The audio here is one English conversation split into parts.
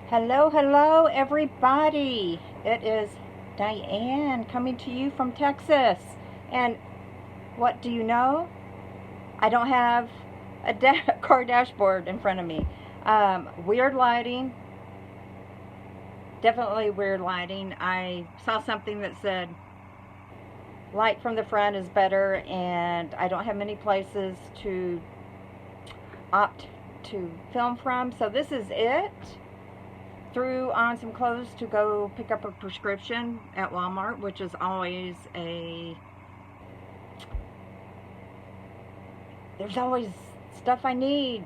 Hello, hello, everybody. It is Diane coming to you from Texas. And what do you know? I don't have a car dashboard in front of me. Weird lighting, definitely weird lighting. I saw something that said light from the front is better, and I don't have many places to opt to film from. So this is it. Threw on some clothes to go pick up a prescription at Walmart, which is always there's always stuff I need,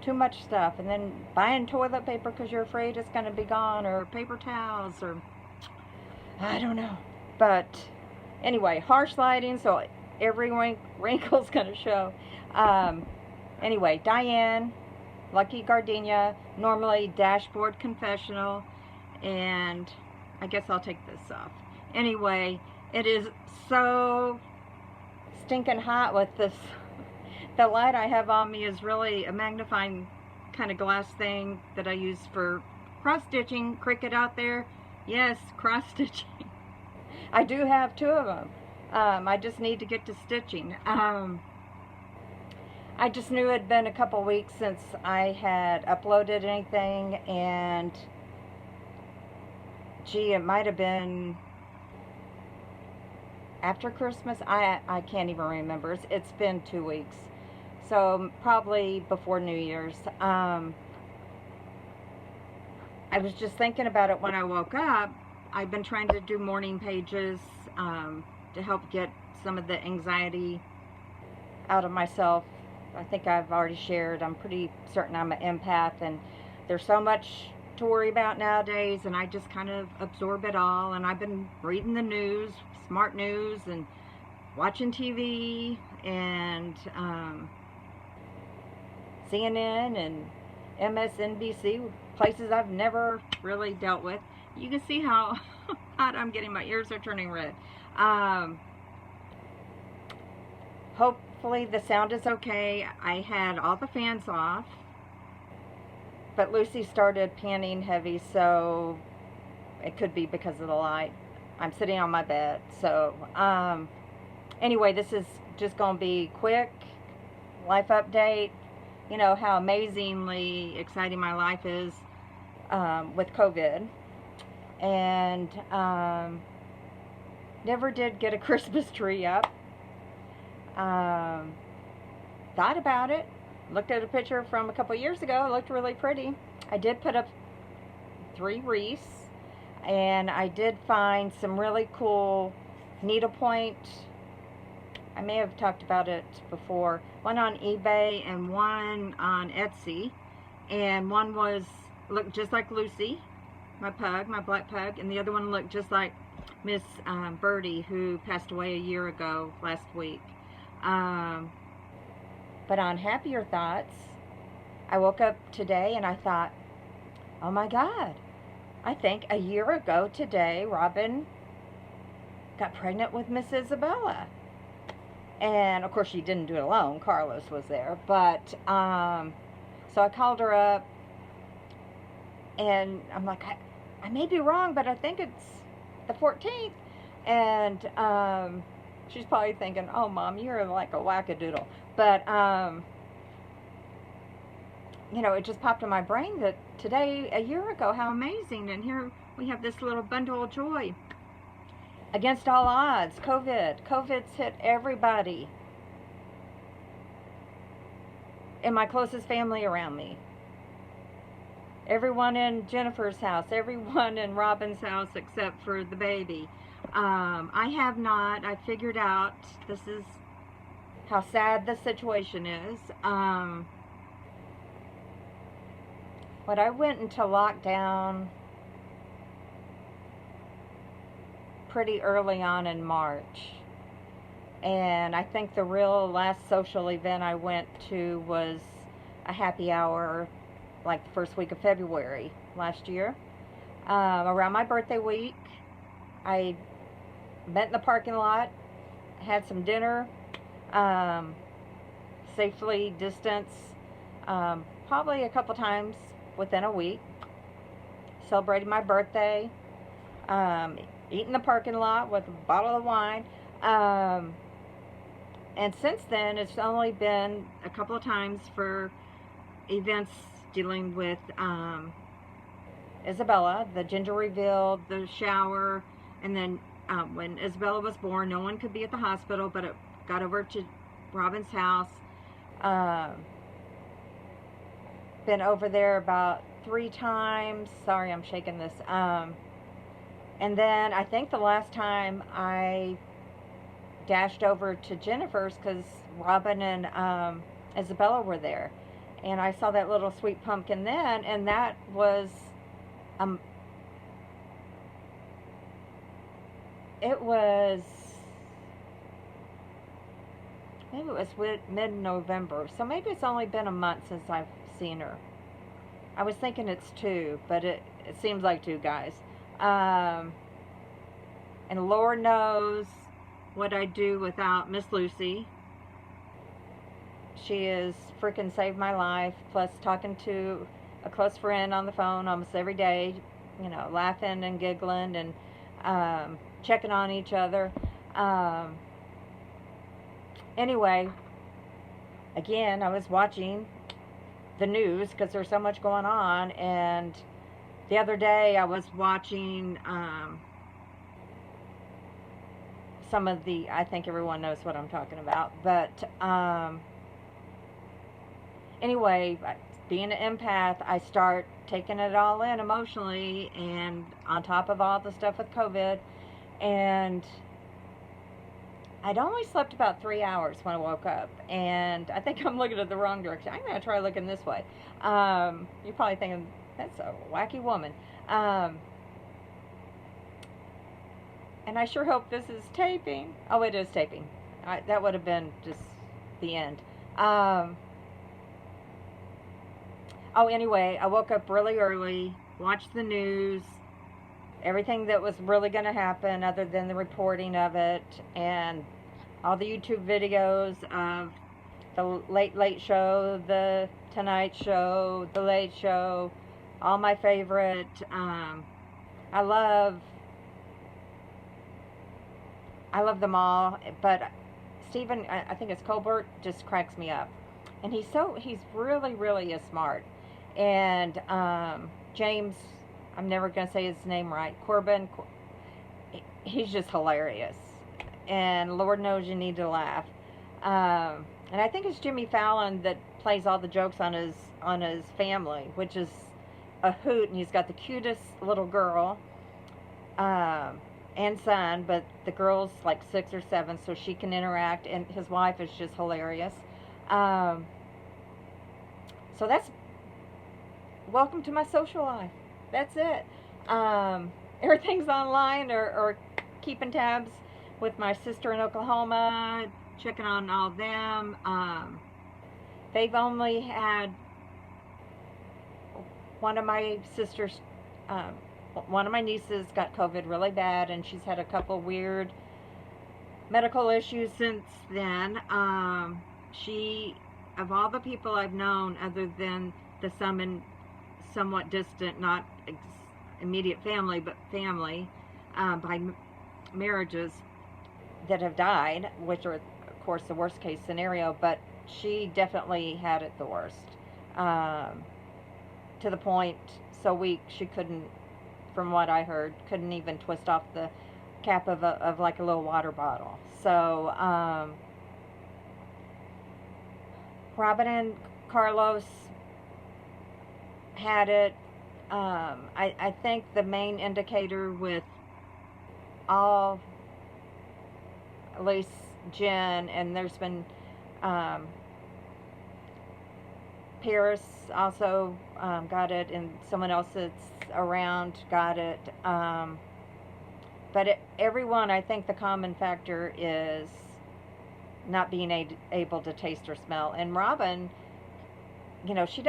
too much stuff, and then buying toilet paper because you're afraid it's going to be gone, or paper towels, or I don't know. But anyway, harsh lighting, so every wrinkle's going to show. Anyway, Diane, Lucky Gardenia, normally dashboard confessional, and I guess I'll take this off. Anyway, it is so stinking hot with this. The light I have on me is really a magnifying kind of glass thing that I use for cross stitching. Cricket out there? Yes, cross stitching. I do have two of them. I just need to get to stitching. I just knew it had been a couple weeks since I had uploaded anything, and gee, it might have been after Christmas. I can't even remember. It's been 2 weeks. So probably before New Year's. I was just thinking about it when I woke up. I've been trying to do morning pages to help get some of the anxiety out of myself. I think I've already shared, I'm pretty certain I'm an empath, and there's so much to worry about nowadays, and I just kind of absorb it all. And I've been reading the news, smart news, and watching TV, and CNN and MSNBC, places I've never really dealt with. You can see how hot I'm getting. My ears are turning red. Hopefully the sound is okay. I had all the fans off, but Lucy started panting heavy, so it could be because of the light. I'm sitting on my bed. So anyway, this is just going to be quick life update. You know how amazingly exciting my life is with COVID. And never did get a Christmas tree up. Thought about it. Looked at a picture from a couple years ago. It looked really pretty. I did put up 3 wreaths, and I did find some really cool needlepoint. I may have talked about it before. One on eBay and one on Etsy, and one looked just like Lucy, my pug, my black pug, and the other one looked just like Miss Birdie, who passed away a year ago last week. But on happier thoughts, I woke up today and I thought, oh my God, I think a year ago today, Robin got pregnant with Miss Isabella. And of course she didn't do it alone. Carlos was there. But, so I called her up, and I'm like, I may be wrong, but I think it's the 14th. And, she's probably thinking, oh, Mom, you're like a wackadoodle. But, you know, it just popped in my brain that today, a year ago, how amazing. And here we have this little bundle of joy. Against all odds, COVID's hit everybody in my closest family around me. Everyone in Jennifer's house, everyone in Robin's house except for the baby. I have not. I figured out this is how sad the situation is. When I went into lockdown pretty early on in March, and I think the real last social event I went to was a happy hour like the first week of February last year, around my birthday week. I met in the parking lot, had some dinner, safely distanced, probably a couple times within a week. celebrating my birthday, eating in the parking lot with a bottle of wine. And since then, it's only been a couple of times for events dealing with Isabella, the gender reveal, the shower, and then when Isabella was born, no one could be at the hospital, but it got over to Robin's house. Been over there about 3 times. Sorry, I'm shaking this. And then I think the last time I dashed over to Jennifer's because Robin and Isabella were there. And I saw that little sweet pumpkin then, and that was, it was, maybe it was mid-November, so maybe it's only been a month since I've seen her. I was thinking it's 2, but it seems like 2, guys. And Lord knows what I'd do without Miss Lucy. She has freaking saved my life, plus talking to a close friend on the phone almost every day, you know, laughing and giggling and checking on each other. Anyway, again, I was watching the news because there's so much going on, and the other day I was watching some of the, I think everyone knows what I'm talking about, but anyway, being an empath, I start taking it all in emotionally, and on top of all the stuff with COVID, and I'd only slept about 3 hours when I woke up, and I think I'm looking at the wrong direction. I'm going to try looking this way. You're probably thinking, that's a wacky woman. And I sure hope this is taping. Oh, it is taping. That would have been just the end. Oh, anyway, I woke up really early, watched the news, everything that was really going to happen other than the reporting of it, and all the YouTube videos of the Late Show, the Tonight Show, the Late Show, all my favorite. I love them all, but Stephen, I think it's Colbert, just cracks me up. And he's really, really is smart. And James, I'm never going to say his name right, Corbin, he's just hilarious. And Lord knows you need to laugh. And I think it's Jimmy Fallon that plays all the jokes on his family, which is a hoot, and he's got the cutest little girl and son, but the girl's like 6 or 7, so she can interact, and his wife is just hilarious. So that's, welcome to my social life. That's it. Everything's online, or keeping tabs with my sister in Oklahoma, checking on all of them. They've only had one of my sisters, one of my nieces got COVID really bad, and she's had a couple weird medical issues since then. She, of all the people I've known, other than the somewhat distant, not immediate family, but family by marriages that have died, which are, of course, the worst case scenario, but she definitely had it the worst. To the point, so weak, she couldn't, from what I heard, couldn't even twist off the cap of like a little water bottle. So, Robin and Carlos had it. I think the main indicator with all, at least Jen, and there's been Paris also got it, and someone else that's around got it. But everyone, I think the common factor is not being able to taste or smell. And Robin, you know, she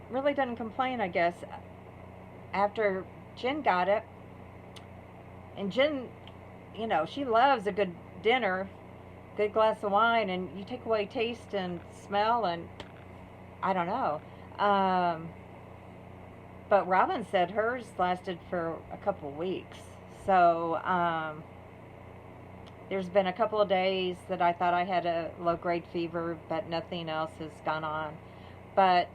really didn't complain, I guess, after Jen got it. And Jen, you know, she loves a good dinner, good glass of wine, and you take away taste and smell, and I don't know. But Robin said hers lasted for a couple weeks. So there's been a couple of days that I thought I had a low-grade fever, but nothing else has gone on. But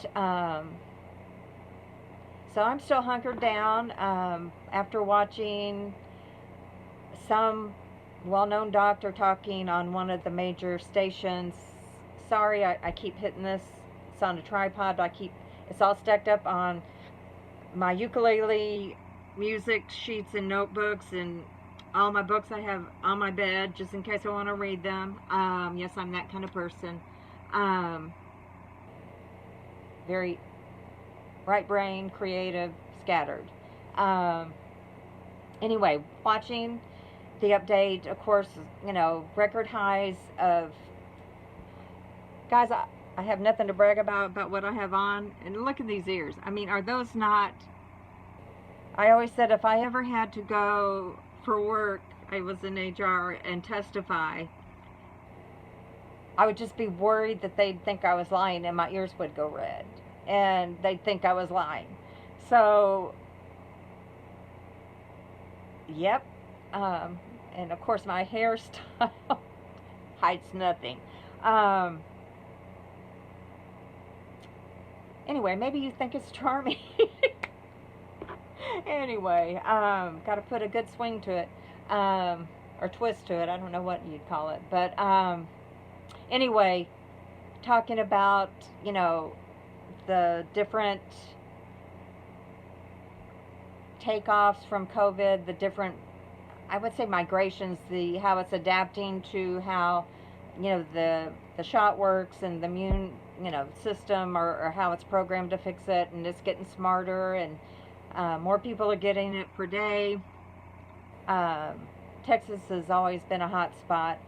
so I'm still hunkered down after watching some well-known doctor talking on one of the major stations. Sorry, I keep hitting this. It's on a tripod. It's all stacked up on my ukulele, music sheets and notebooks, and all my books I have on my bed just in case I want to read them. Yes, I'm that kind of person. Very right brain, creative, scattered. Anyway, watching the update, of course, record highs of, guys, I have nothing to brag about what I have on. And look at these ears. I mean, are those not, I always said if I ever had to go for work, I was in HR, and testify, I would just be worried that they'd think I was lying and my ears would go red. And they'd think I was lying. So, yep. And of course my hairstyle hides nothing. Anyway, maybe you think it's charming. Anyway, got to put a good swing to it, or twist to it. I don't know what you'd call it. But anyway, talking about, the different takeoffs from COVID, the different, I would say, migrations, how it's adapting to how, the shot works and the immune, system, or how it's programmed to fix it, and it's getting smarter, and more people are getting it per day. Texas has always been a hot spot.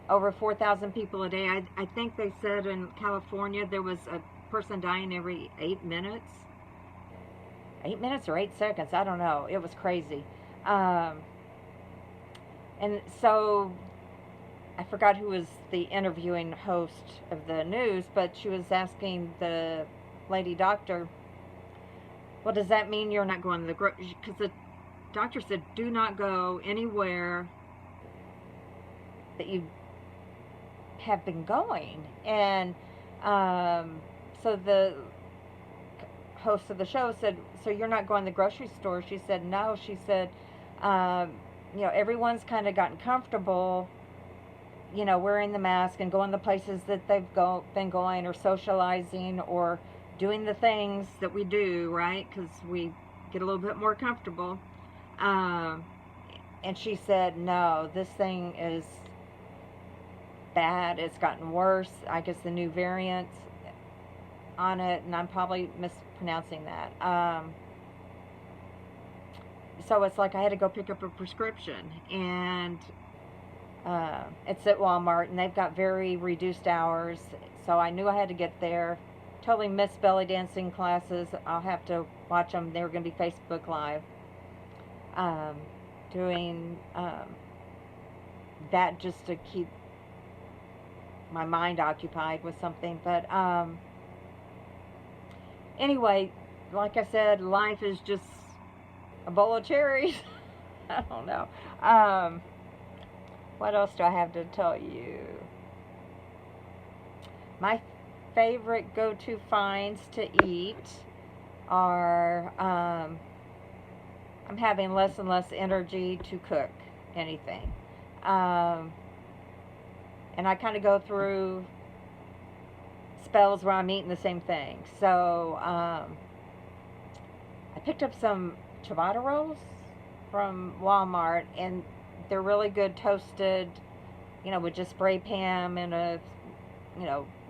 Over 4,000 people a day. I think they said in California there was a person dying every 8 minutes. 8 minutes or 8 seconds, I don't know. It was crazy. And so I forgot who was the interviewing host of the news, but she was asking the lady doctor, well, does that mean you're not going to the grocery? Because the doctor said, do not go anywhere that you have been going. And so the host of the show said, so you're not going to the grocery store? She said, no. She said, everyone's kind of gotten comfortable, wearing the mask and going to places that they've been going, or socializing, or doing the things that we do, right? Because we get a little bit more comfortable. And she said, no, this thing is bad. It's gotten worse. I guess the new variants on it, and I'm probably mispronouncing that. So it's like I had to go pick up a prescription, and it's at Walmart, and they've got very reduced hours, so I knew I had to get there. Totally missed belly dancing classes. I'll have to watch them. They were going to be Facebook Live, doing that just to keep my mind occupied with something. But anyway, like I said, life is just a bowl of cherries. I don't know. What else do I have to tell you? My favorite go-to finds to eat are, I'm having less and less energy to cook anything. And I kind of go through spells where I'm eating the same thing. So I picked up some ciabatta rolls from Walmart, and they're really good toasted, with just spray pan and a,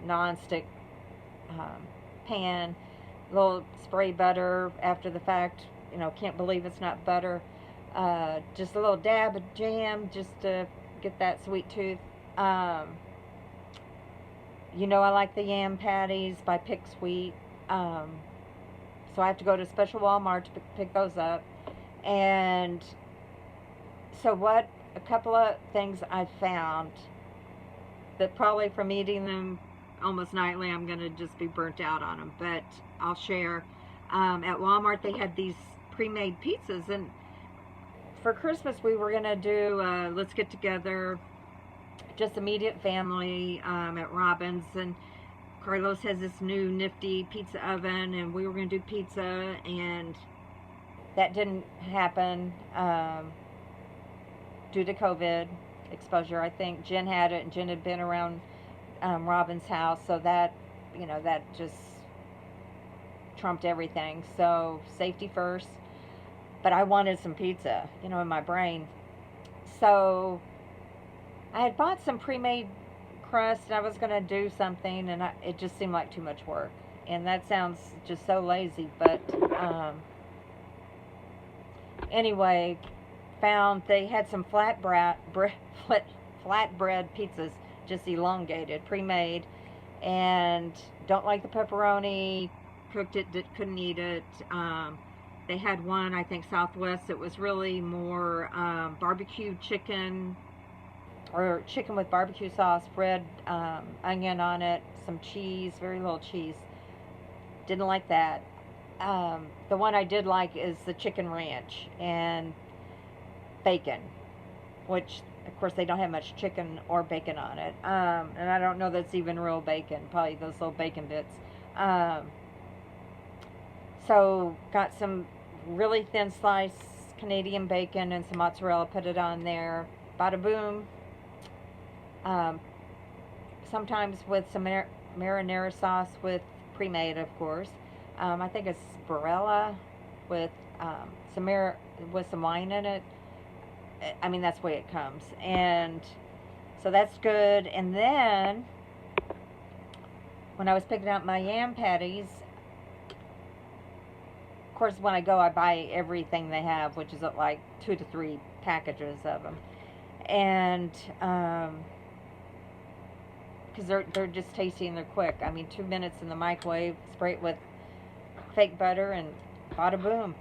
non-stick pan, a little spray butter after the fact, can't believe it's not butter, just a little dab of jam just to get that sweet tooth. I like the yam patties by Pick Sweet, so I have to go to a special Walmart to pick those up. And so a couple of things I found that probably from eating them almost nightly. I'm going to just be burnt out on them, but I'll share. At Walmart, they had these pre-made pizzas, and for Christmas, we were going to do, let's get together, just immediate family at Robin's, and Carlos has this new nifty pizza oven, and we were going to do pizza, and that didn't happen due to COVID exposure. I think Jen had it, and Jen had been around Robin's house, so that, that just trumped everything. So safety first, but I wanted some pizza, in my brain. So I had bought some pre-made crust, and I was going to do something, and it just seemed like too much work. And that sounds just so lazy, but anyway, found they had some flatbread pizzas, just elongated, pre-made, and don't like the pepperoni, cooked it, couldn't eat it. They had one, I think Southwest, it was really more barbecue chicken, or chicken with barbecue sauce, red onion on it, some cheese, very little cheese. Didn't like that. The one I did like is the chicken ranch and bacon, which of course they don't have much chicken or bacon on it, and I don't know that's even real bacon, probably those little bacon bits. So got some really thin sliced Canadian bacon and some mozzarella, put it on there, bada boom. Sometimes with some marinara sauce with pre-made, of course. I think it's Barilla with some wine in it. I mean, that's the way it comes. And so that's good. And then when I was picking out my yam patties, of course, when I go, I buy everything they have, which is like 2 to 3 packages of them. And because they're just tasty and they're quick. I mean, 2 minutes in the microwave, spray it with fake butter, and bada boom.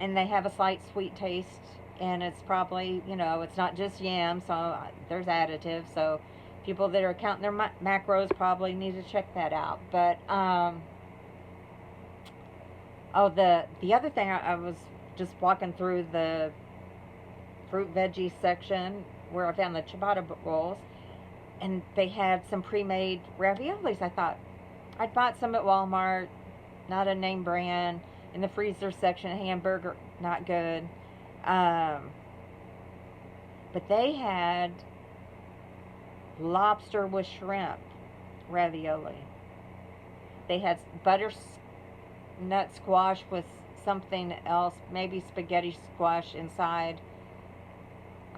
And they have a slight sweet taste, and it's probably, it's not just yam, so there's additives. So people that are counting their macros probably need to check that out. But the other thing, I was just walking through the fruit veggie section where I found the ciabatta rolls, and they had some pre-made raviolis. I thought I'd bought some at Walmart, not a name brand. In the freezer section, hamburger, not good. But they had lobster with shrimp ravioli. They had butternut squash with something else, maybe spaghetti squash inside.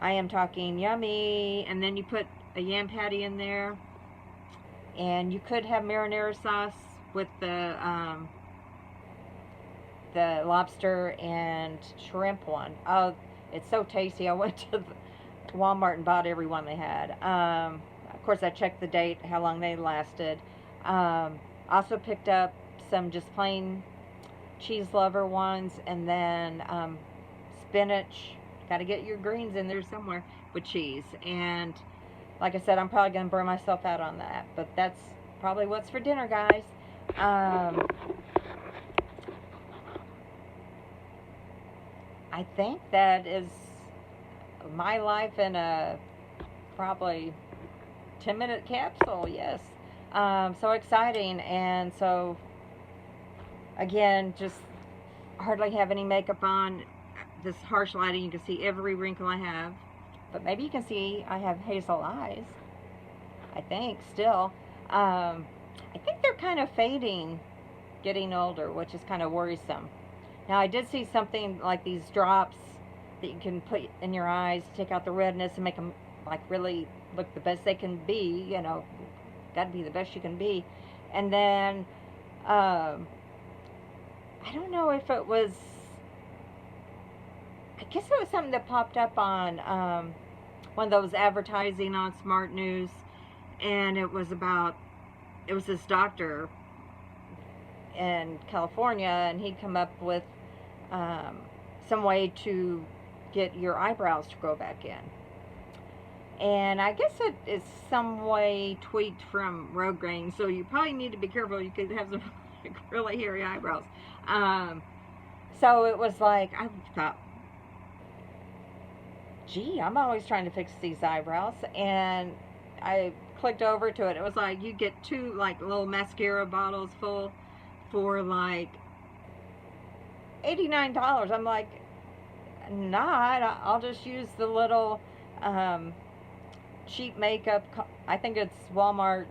I am talking yummy. And then you put a yam patty in there, and you could have marinara sauce with the lobster and shrimp one. Oh, it's so tasty. I went to the Walmart and bought every one they had. Of course, I checked the date, how long they lasted. Also picked up some just plain cheese lover ones, and then spinach. Got to get your greens in there somewhere with cheese. And like I said, I'm probably going to burn myself out on that, but that's probably what's for dinner, guys. I think that is my life in a probably 10-minute capsule, yes. So exciting. And so, again, just hardly have any makeup on. This harsh lighting, you can see every wrinkle I have. But maybe you can see I have hazel eyes, I think, still. I think they're kind of fading, getting older, which is kind of worrisome. Now, I did see something like these drops that you can put in your eyes, take out the redness and make them like really look the best they can be, got to be the best you can be. And then, I don't know if it was, I guess it was something that popped up on one of those advertising on Smart News, and it was this doctor in California, and he'd come up with some way to get your eyebrows to grow back in. And I guess it is some way tweaked from Rogaine, so you probably need to be careful. You could have some like, really hairy eyebrows. Um, so it was like, I thought, gee, I'm always trying to fix these eyebrows. And I clicked over to it. It was like, you get two like little mascara bottles full for like $89. I'm like, not. I'll just use the little cheap makeup. I think it's Walmart,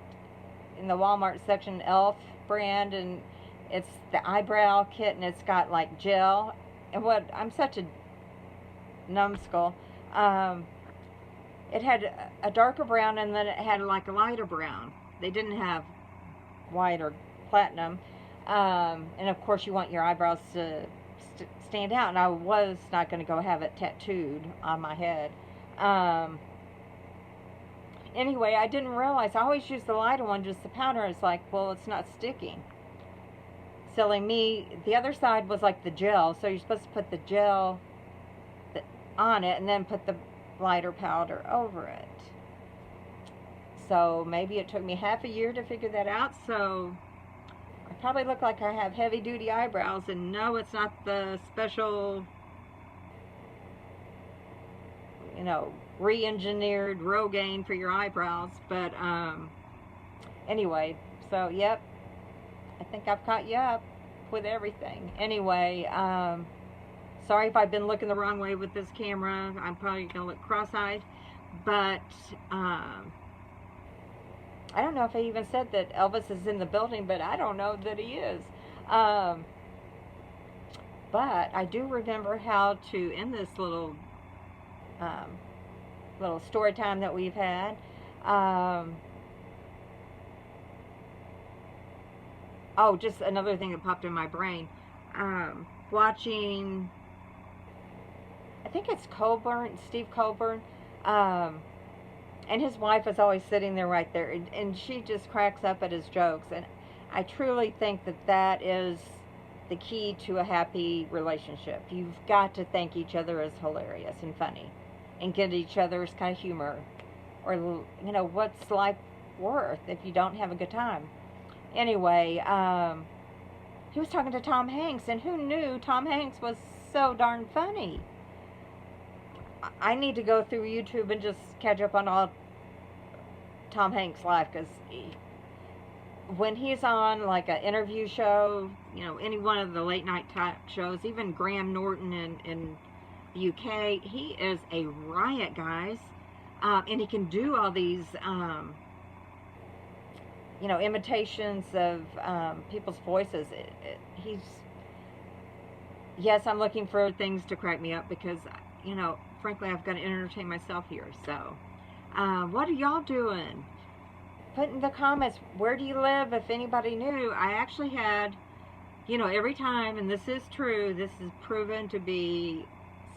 in the Walmart section, Elf brand, and it's the eyebrow kit, and it's got like gel. And what, I'm such a numbskull. Um, it had a darker brown, and then it had like a lighter brown. They didn't have white or platinum. And of course, you want your eyebrows to stand out, and I was not going to go have it tattooed on my head. Anyway, I didn't realize, I always use the lighter one, just the powder. It's like, well, it's not sticking. Silly me. The other side was like the gel, so you're supposed to put the gel on it and then put the lighter powder over it. So maybe it took me half a year to figure that out. So I probably look like I have heavy duty eyebrows, and no, it's not the special, you know, re-engineered Rogaine for your eyebrows. But anyway, so yep, I think I've caught you up with everything. Anyway, sorry if I've been looking the wrong way with this camera. I'm probably gonna look cross-eyed, but I don't know if I even said that Elvis is in the building, but I don't know that he is. But I do remember how to end this little little story time that we've had. Oh, just another thing that popped in my brain. Watching, I think it's Colburn, Steve Colburn, and his wife is always sitting there right there, and she just cracks up at his jokes. And I truly think that that is the key to a happy relationship. You've got to think each other as hilarious and funny, and get each other's kind of humor, or, you know, what's life worth if you don't have a good time? Anyway, he was talking to Tom Hanks, and who knew Tom Hanks was so darn funny? I need to go through YouTube and just catch up on all Tom Hanks' life, because when he's on like an interview show, you know, any one of the late night talk shows, even Graham Norton in the UK, he is a riot, guys. And he can do all these, you know, imitations of people's voices. He's, yes, I'm looking for things to crack me up because, you know, frankly, I've got to entertain myself here. So, what are y'all doing? Put in the comments, where do you live? If anybody knew, I actually had, you know, every time, and this is true, this is proven to be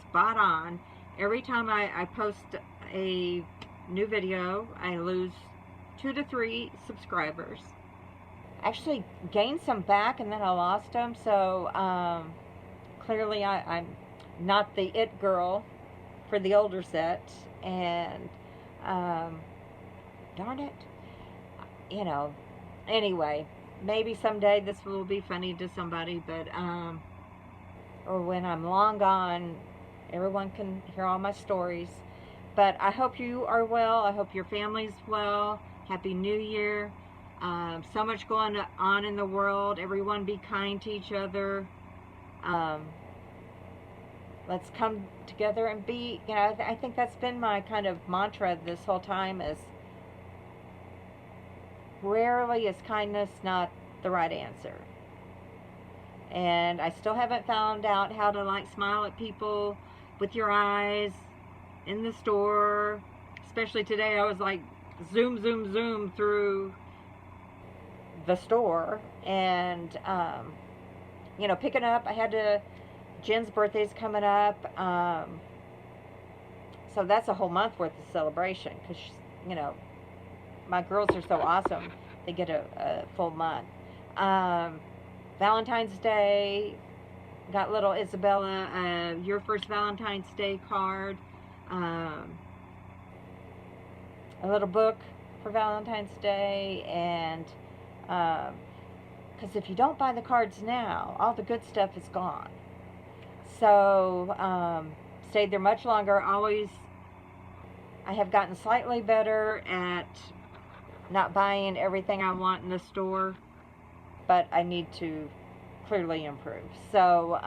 spot on. Every time I post a new video, I lose 2 to 3 subscribers. Actually gained some back, and then I lost them. So clearly I'm not the it girl for the older set, and darn it, you know. Anyway, maybe someday this will be funny to somebody, but or when I'm long gone, everyone can hear all my stories. But I hope you are well. I hope your family's well. Happy New Year. So much going on in the world. Everyone be kind to each other. Let's come together and be, you know, I think that's been my kind of mantra this whole time, is rarely is kindness not the right answer. And I still haven't found out how to like smile at people with your eyes in the store. Especially today, I was like zoom, zoom, zoom through the store, and you know, picking up. I had to, Jen's birthday's coming up, so that's a whole month worth of celebration, because, you know, my girls are so awesome. They get a full month. Valentine's Day, got little Isabella your first Valentine's Day card. a little book for Valentine's Day, and because if you don't buy the cards now, all the good stuff is gone. So stayed there much longer. I have gotten slightly better at not buying everything I want in the store, but I need to clearly improve. So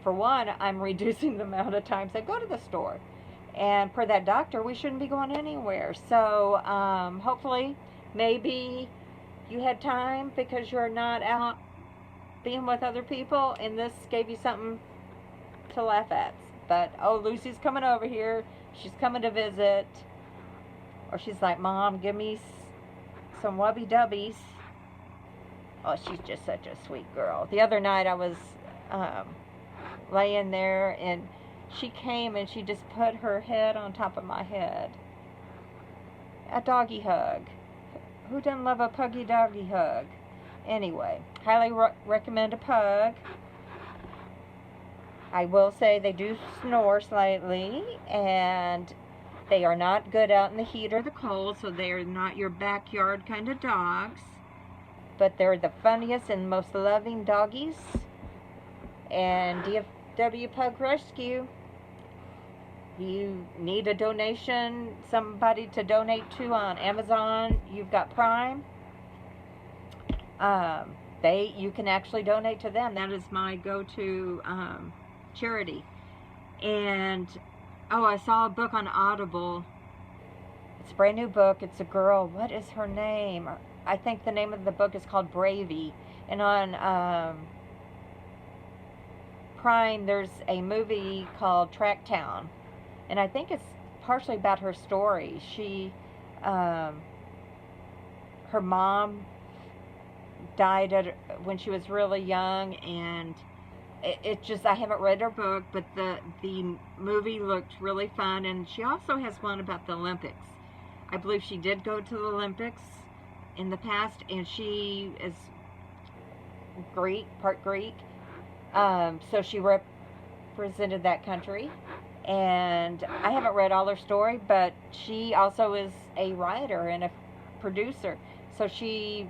for one, I'm reducing the amount of times I go to the store. And per that doctor, we shouldn't be going anywhere. So hopefully, maybe you had time because you're not out being with other people, and this gave you something to laugh at. But, oh, Lucy's coming over here. She's coming to visit. Or she's like, Mom, give me some wubby-dubbies. Oh, she's just such a sweet girl. The other night I was laying there, and she came and she just put her head on top of my head. A doggy hug. Who doesn't love a puggy doggy hug? Anyway, highly recommend a pug. I will say they do snore slightly, and they are not good out in the heat or the cold, so they are not your backyard kind of dogs. But they're the funniest and most loving doggies. And DFW Pug Rescue, you need a donation, somebody to donate to on Amazon. You've got Prime. You can actually donate to them. That is my go-to charity. And oh, I saw a book on Audible. It's a brand new book. It's a girl. What is her name? I think the name of the book is called Bravey. And on Prime, there's a movie called Tracktown. And I think it's partially about her story. Her mom died when she was really young, and it just, I haven't read her book, but the movie looked really fun. And she also has one about the Olympics. I believe she did go to the Olympics in the past, and she is part Greek. So she represented that country. And I haven't read all her story, but she also is a writer and a producer. So she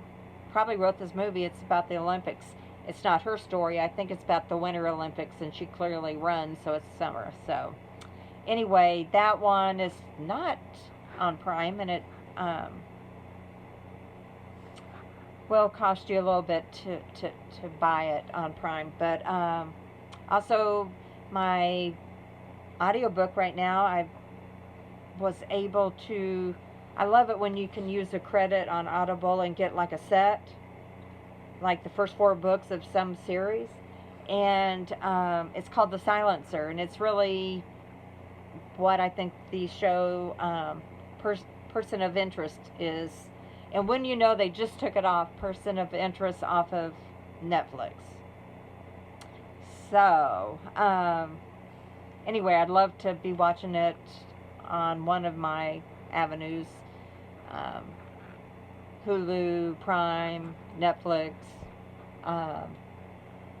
probably wrote this movie. It's about the Olympics. It's not her story. I think it's about the Winter Olympics, and she clearly runs, so it's summer. So anyway, that one is not on Prime, and it will cost you a little bit to buy it on Prime. But also my audiobook right now, I was able to, I love it when you can use a credit on Audible and get like a set, like the first 4 books of some series. And it's called The Silencer, and it's really what I think the show Person of Interest is. And when you know, they just took it off, Person of Interest, off of Netflix. So anyway, I'd love to be watching it on one of my avenues. Hulu, Prime, Netflix,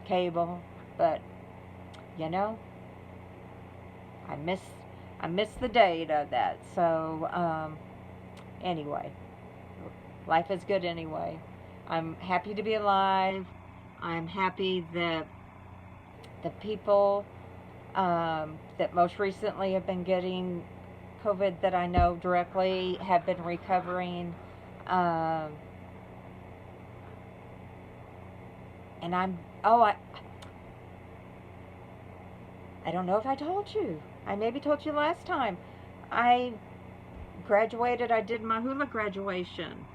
cable. But, you know, I miss the date of that. So, anyway, life is good anyway. I'm happy to be alive. I'm happy that the people that most recently have been getting COVID that I know directly have been recovering. And I don't know if I told you. I maybe told you last time. I graduated. I did my hula graduation,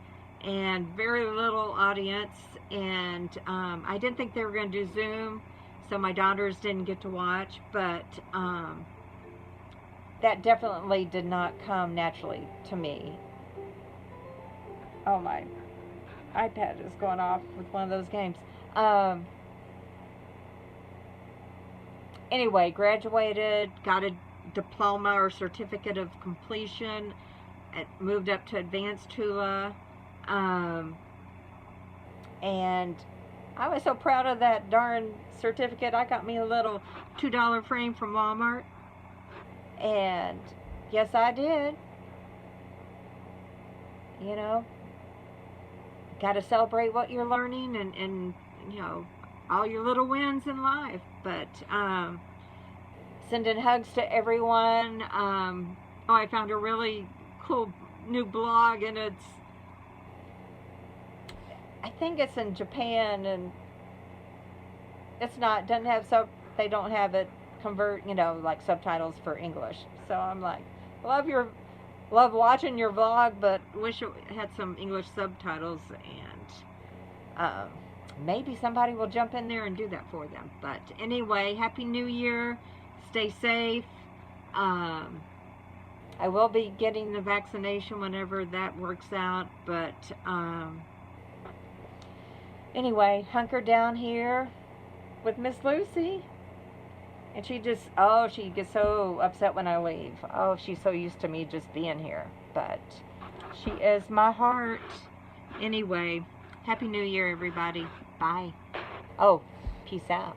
and very little audience. And I didn't think they were going to do Zoom, so my daughters didn't get to watch. But that definitely did not come naturally to me. Oh, my iPad is going off with one of those games. Anyway, graduated, got a diploma or certificate of completion, moved up to advanced hula, and I was so proud of that darn certificate. I got me a little $2 frame from Walmart, and yes, I did. you know, got to celebrate what you're learning and, you know, all your little wins in life. But sending hugs to everyone. Oh, I found a really cool new blog, and I think it's in Japan, and it's not, doesn't have they don't have it convert, you know, like subtitles for English. So I'm like, love watching your vlog, but wish it had some English subtitles, and maybe somebody will jump in there and do that for them. But anyway, Happy New Year. Stay safe. I will be getting the vaccination whenever that works out, but anyway, hunker down here with Miss Lucy. And she just, oh, she gets so upset when I leave. Oh, she's so used to me just being here. But she is my heart. Anyway, Happy New Year, everybody. Bye. Oh, peace out.